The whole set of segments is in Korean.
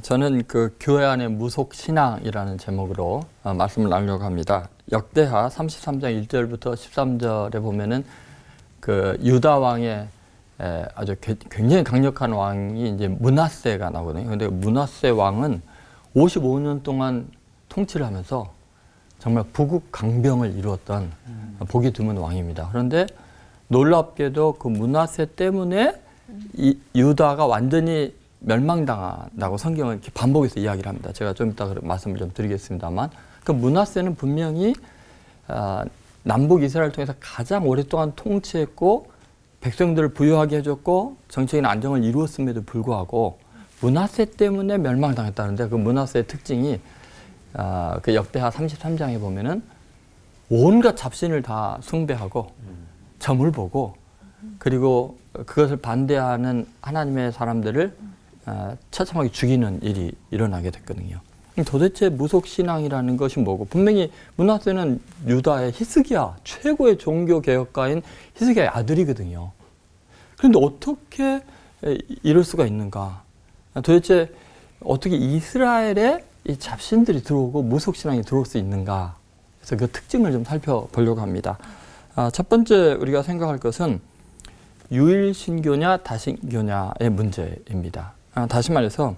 저는 그 교회 안의 무속 신앙이라는 제목으로 말씀을 나누려고 합니다. 역대하 33장 1절부터 13절에 보면은 그 유다 왕의 아주 굉장히 강력한 왕이 이제 므낫세가 나오거든요. 그런데 므낫세 왕은 55년 동안 통치를 하면서 정말 부국 강병을 이루었던 보기 드문 왕입니다. 그런데 놀랍게도 그 므낫세 때문에 이 유다가 완전히 멸망당한다고 성경은 이렇게 반복해서 이야기를 합니다. 제가 좀 이따 말씀을 좀 드리겠습니다만, 그 므낫세는 분명히 남북 이스라엘을 통해서 가장 오랫동안 통치했고 백성들을 부유하게 해줬고 정치적인 안정을 이루었음에도 불구하고 므낫세 때문에 멸망당했다는데, 그 므낫세의 특징이 그 역대하 33장에 보면은 온갖 잡신을 다 숭배하고 점을 보고, 그리고 그것을 반대하는 하나님의 사람들을 처참하게 죽이는 일이 일어나게 됐거든요. 도대체 무속신앙이라는 것이 뭐고, 분명히 므낫세는 유다의 히스기야, 최고의 종교개혁가인 히스기야의 아들이거든요. 그런데 어떻게 이럴 수가 있는가? 도대체 어떻게 이스라엘에 이 잡신들이 들어오고 무속신앙이 들어올 수 있는가? 그래서 그 특징을 좀 살펴보려고 합니다. 첫 번째 우리가 생각할 것은 유일신교냐 다신교냐의 문제입니다. 다시 말해서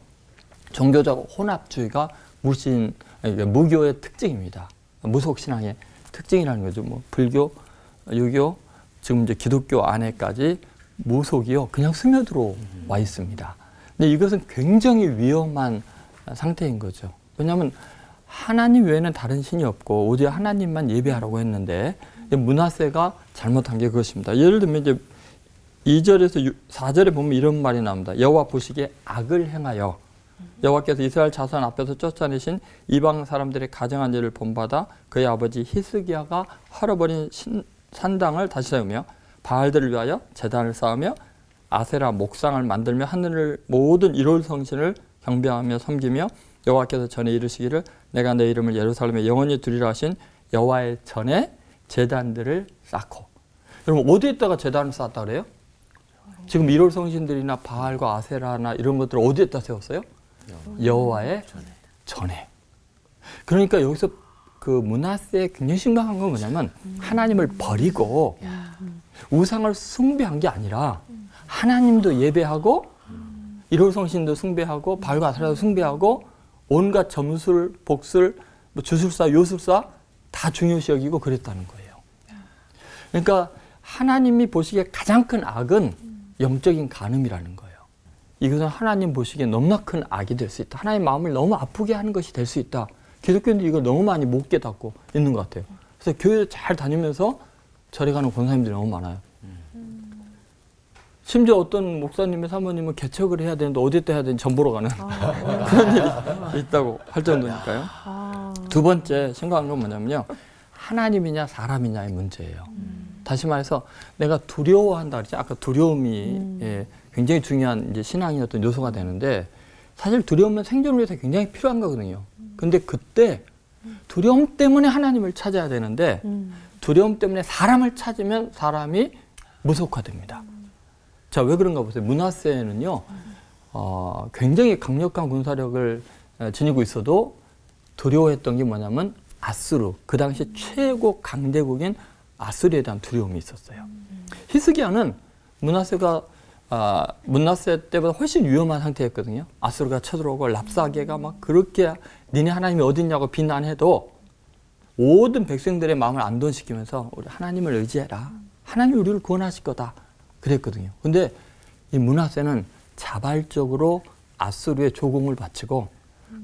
종교적 혼합주의가 무교의 특징입니다. 무속신앙의 특징이라는 거죠. 뭐 불교, 유교, 지금 이제 기독교 안에까지 무속이요 그냥 스며들어 와 있습니다. 근데 이것은 굉장히 위험한 상태인 거죠. 왜냐하면 하나님 외에는 다른 신이 없고 오직 하나님만 예배하라고 했는데, 므낫세가 잘못한 게 그것입니다. 예를 들면 이제 2절에서 4절에 보면 이런 말이 나옵니다. 여호와 보시기에 악을 행하여 여호와께서 이스라엘 자손 앞에서 쫓아내신 이방 사람들의 가증한 죄를 본받아 그의 아버지 히스기야가 헐어버린 산당을 다시 세우며 바알들을 위하여 제단을 쌓으며 아세라 목상을 만들며 하늘을 모든 이롤 성신을 경배하며 섬기며 여호와께서 전에 이르시기를 내가 내 이름을 예루살렘에 영원히 두리라 하신 여호와의 전에 제단들을 쌓고. 여러분 어디에다가 제단을 쌓았다 그래요? 지금 이롤 성신들이나 바알과 아세라나 이런 것들을 어디에다 세웠어요? 여호와의 전에. 그러니까 여기서 그 므낫세의 굉장히 심각한 건 뭐냐면 하나님을 버리고 우상을 숭배한 게 아니라 하나님도 예배하고 이롤 성신도 숭배하고 바알과 아세라도 숭배하고 온갖 점술, 복술, 뭐 주술사, 요술사 다 중요시 여기고 그랬다는 거예요. 그러니까 하나님이 보시기에 가장 큰 악은 영적인 간음이라는 거예요. 이것은 하나님 보시기에 너무나 큰 악이 될 수 있다. 하나님 마음을 너무 아프게 하는 것이 될 수 있다. 기독교인들이 이걸 너무 많이 못 깨닫고 있는 것 같아요. 그래서 교회 잘 다니면서 절에 가는 권사님들이 너무 많아요. 심지어 어떤 목사님의 사모님은 개척을 해야 되는데 어디다 해야 되는지 전 보러 가는 그런 일이 있다고 할 정도니까요. 두 번째 생각하는 건 뭐냐면요. 하나님이냐 사람이냐의 문제예요. 다시 말해서 내가 두려워한다 그랬죠. 아까 두려움이 굉장히 중요한 이제 신앙의 어떤 요소가 되는데, 사실 두려움은 생존을 위해서 굉장히 필요한 거거든요. 근데 그때 두려움 때문에 하나님을 찾아야 되는데 두려움 때문에 사람을 찾으면 사람이 무속화됩니다. 자, 왜 그런가 보세요. 므낫세는요, 굉장히 강력한 군사력을 지니고 있어도 두려워했던 게 뭐냐면 아수르, 그 당시 최고 강대국인 아수르에 대한 두려움이 있었어요. 히스기야는 므낫세 때보다 훨씬 위험한 상태였거든요. 아수르가 쳐들어오고 랍사게가 막 그렇게 니네 하나님이 어딨냐고 비난해도 모든 백성들의 마음을 안돈시키면서 우리 하나님을 의지해라. 하나님이 우리를 구원하실 거다. 그랬거든요. 근데 이 므낫세는 자발적으로 아수르의 조공을 바치고,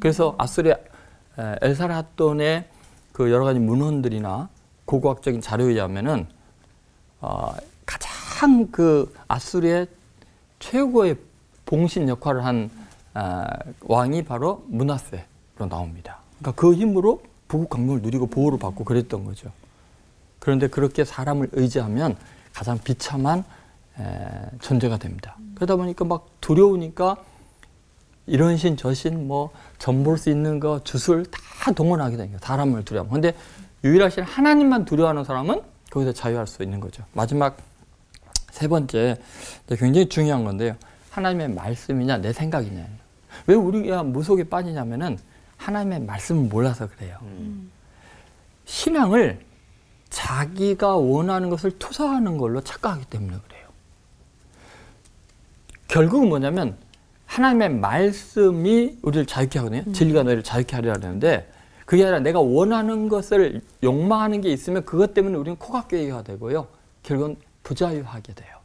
그래서 아수르의 엘사라돈의 그 여러 가지 문헌들이나 고고학적인 자료에 의하면은 가장 그 아수르의 최고의 봉신 역할을 한 왕이 바로 므낫세로 나옵니다. 그러니까 그 힘으로 부국 강력을 누리고 보호를 받고 그랬던 거죠. 그런데 그렇게 사람을 의지하면 가장 비참한 존재가 됩니다. 그러다 보니까 막 두려우니까 이런 신, 저 신, 뭐 점 볼 수 있는 거, 주술 다 동원하게 되니까 사람을 두려워하면. 근데 유일하신 하나님만 두려워하는 사람은 거기서 자유할 수 있는 거죠. 마지막 세 번째 굉장히 중요한 건데요. 하나님의 말씀이냐 내 생각이냐. 왜 우리가 무속에 빠지냐면은 하나님의 말씀을 몰라서 그래요. 신앙을 자기가 원하는 것을 투사하는 걸로 착각하기 때문에 그래요. 결국은 뭐냐면 하나님의 말씀이 우리를 자유케 하거든요. 진리가 너희를 자유케 하리라 하는데 그게 아니라 내가 원하는 것을 욕망하는 게 있으면 그것 때문에 우리는 코각괴가 되고요. 결국은 부자유하게 돼요.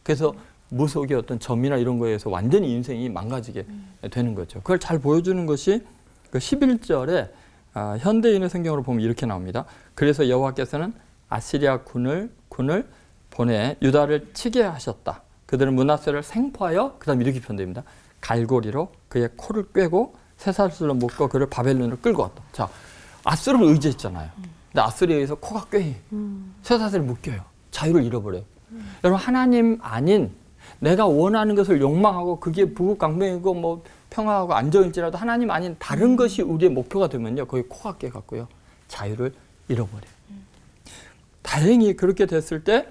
그래서 무속의 어떤 점이나 이런 거에 의해서 완전히 인생이 망가지게 되는 거죠. 그걸 잘 보여주는 것이 그 11절에 현대인의 성경으로 보면 이렇게 나옵니다. 그래서 여호와께서는 아시리아 군을 보내 유다를 치게 하셨다. 그들은 므낫세를 생포하여 그다음 이렇게 표현됩니다. 갈고리로 그의 코를 꿰고 쇠사슬로 묶어 그를 바벨론으로 끌고 왔다. 자, 아수르를 의지했잖아요. 근데 아수르에 의해서 코가 꿰 쇠사슬을 묶여요. 자유를 잃어버려요. 여러분 하나님 아닌 내가 원하는 것을 욕망하고 그게 부국강병이고 뭐 평화하고 안정일지라도 하나님 아닌 다른 것이 우리의 목표가 되면요. 거기 코가 꿰갖고요. 자유를 잃어버려요. 다행히 그렇게 됐을 때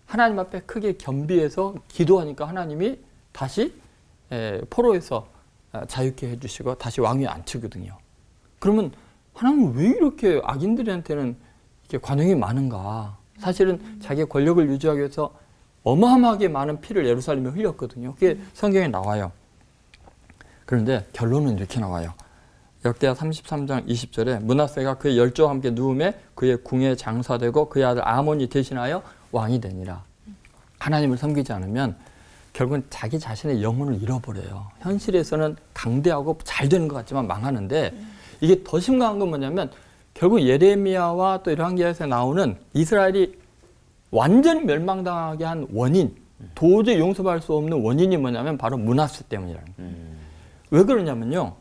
하나님 앞에 크게 겸비해서 기도하니까 하나님이 다시 포로에서 자유케 해주시고 다시 왕위에 앉히거든요. 그러면 하나님은 왜 이렇게 악인들한테는 이렇게 관용이 많은가? 사실은 자기의 권력을 유지하기 위해서 어마어마하게 많은 피를 예루살렘에 흘렸거든요. 그게 성경에 나와요. 그런데 결론은 이렇게 나와요. 역대하 33장 20절에 므낫세가 그의 열조와 함께 누움에 그의 궁에 장사되고 그의 아들 아몬이 대신하여 왕이 되니라. 하나님을 섬기지 않으면 결국은 자기 자신의 영혼을 잃어버려요. 현실에서는 강대하고 잘 되는 것 같지만 망하는데 이게 더 심각한 건 뭐냐면 결국 예레미야와 또 열왕기하에서 나오는 이스라엘이 완전히 멸망당하게 한 원인, 도저히 용서할 수 없는 원인이 뭐냐면 바로 므낫세 때문이라는 거예요. 왜 그러냐면요.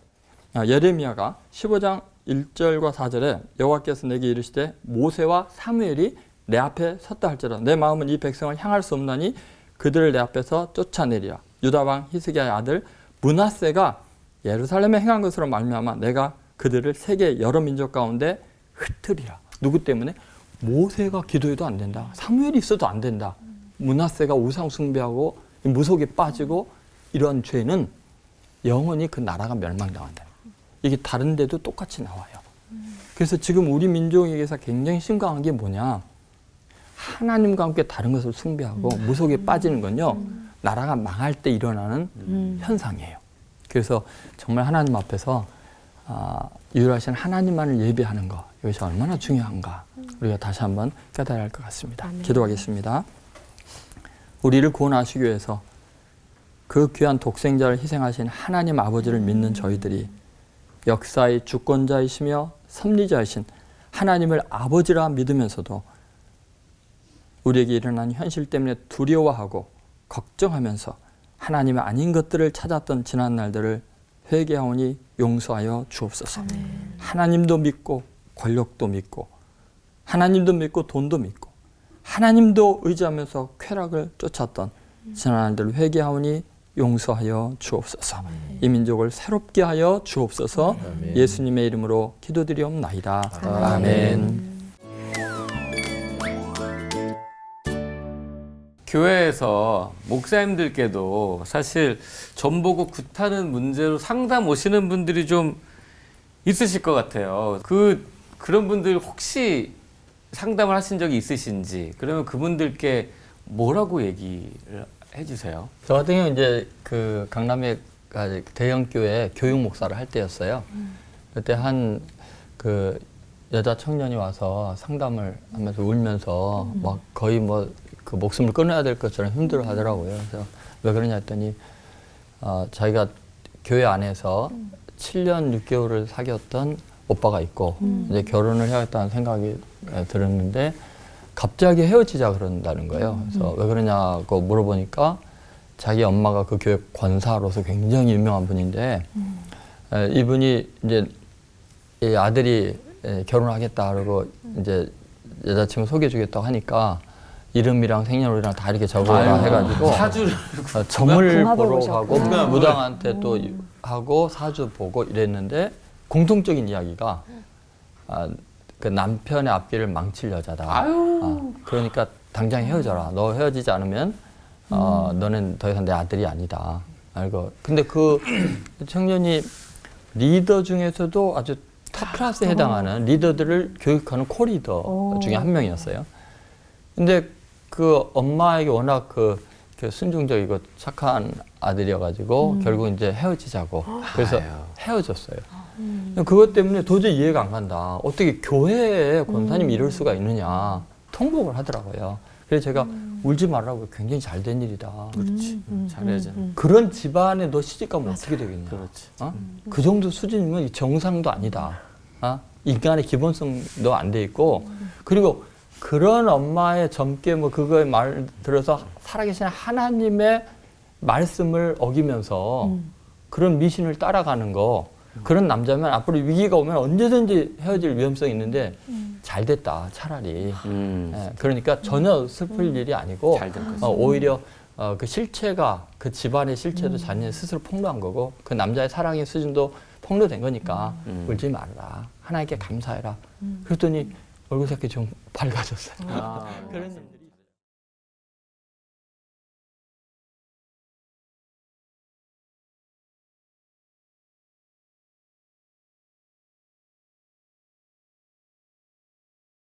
예레미야가 15장 1절과 4절에 여호와께서 내게 이르시되 모세와 사무엘이 내 앞에 섰다 할지라도 내 마음은 이 백성을 향할 수 없나니 그들을 내 앞에서 쫓아내리라. 유다왕 히스기야의 아들 므낫세가 예루살렘에 행한 것으로 말미암아 내가 그들을 세계 여러 민족 가운데 흩으리라. 누구 때문에? 모세가 기도해도 안 된다. 사무엘이 있어도 안 된다. 므낫세가 우상 숭배하고 무속에 빠지고 이러한 죄는 영원히 그 나라가 멸망당한다. 이게 다른 데도 똑같이 나와요. 그래서 지금 우리 민족에게서 굉장히 심각한 게 뭐냐? 하나님과 함께 다른 것을 숭배하고 무속에 빠지는 건요. 나라가 망할 때 일어나는 현상이에요. 그래서 정말 하나님 앞에서 유일하신 하나님만을 예배하는 것, 이것이 얼마나 중요한가 우리가 다시 한번 깨달아야 할 것 같습니다. 아멘. 기도하겠습니다. 우리를 구원하시기 위해서 그 귀한 독생자를 희생하신 하나님 아버지를 믿는 저희들이 역사의 주권자이시며 섭리자이신 하나님을 아버지라 믿으면서도 우리에게 일어난 현실 때문에 두려워하고 걱정하면서 하나님의 아닌 것들을 찾았던 지난 날들을 회개하오니 용서하여 주옵소서. 아멘. 하나님도 믿고 권력도 믿고 하나님도 믿고 돈도 믿고 하나님도 의지하면서 쾌락을 쫓았던 지난 날들을 회개하오니 용서하여 주옵소서. 아멘. 이 민족을 새롭게 하여 주옵소서. 아멘. 예수님의 이름으로 기도드리옵나이다. 아멘. 아멘. 교회에서 목사님들께도 사실 점 보고 굿하는 문제로 상담 오시는 분들이 좀 있으실 것 같아요. 그런 분들 혹시 상담을 하신 적이 있으신지, 그러면 그분들께 뭐라고 얘기를 해주세요? 저 같은 경우는 이제 그 강남에 대형 교회 교육 목사를 할 때였어요. 그때 한 그 여자 청년이 와서 상담을 하면서 울면서 막 거의 뭐 그 목숨을 끊어야 될 것처럼 힘들어 하더라고요. 그래서 왜 그러냐 했더니 자기가 교회 안에서 7년 6개월을 사귀었던 오빠가 있고 이제 결혼을 해야겠다는 생각이 들었는데 갑자기 헤어지자 그런다는 거예요. 그래서 왜 그러냐고 물어보니까 자기 엄마가 그 교회 권사로서 굉장히 유명한 분인데 이분이 이제 이 아들이 결혼하겠다 그러고 이제 여자친구 소개해주겠다고 하니까 이름이랑 생년월일이랑 다 이렇게 적어라 해가지고 사주를 점을 보러 가고 무당한테 또 하고 사주 보고 이랬는데 공통적인 이야기가 그 남편의 앞길을 망칠 여자다. 그러니까 당장 헤어져라. 너 헤어지지 않으면 너는 더 이상 내 아들이 아니다. 알고. 근데 그 청년이 리더 중에서도 아주 탑 클래스에 해당하는 리더들을 교육하는 코리더 중에 한 명이었어요. 근데 그 엄마에게 워낙 그 순종적이고 착한 아들이어가지고 결국 이제 헤어지자고 그래서 헤어졌어요. 그것 때문에 도저히 이해가 안 간다. 어떻게 교회에 권사님이 이럴 수가 있느냐 통곡을 하더라고요. 그래서 제가 울지 말라고 굉장히 잘 된 일이다. 그렇지. 잘해야지. 그런 집안에 너 시집가면 어떻게 되겠냐. 그렇지. 어? 그 정도 수준이면 정상도 아니다. 어? 인간의 기본성도 안 돼 있고 그리고 그런 엄마의 젊게 뭐 그거에 말 들어서 살아계신 하나님의 말씀을 어기면서 그런 미신을 따라가는 거 그런 남자면 앞으로 위기가 오면 언제든지 헤어질 위험성이 있는데 잘 됐다 차라리. 예, 그러니까 전혀 슬플 일이 아니고 잘 된 거지. 오히려 그 실체가 그 집안의 실체도 자녀 스스로 폭로한 거고 그 남자의 사랑의 수준도 폭로된 거니까 울지 말라 하나님께 감사해라. 그랬더니 얼굴 색이 좀 밝아졌어요. 아, 그런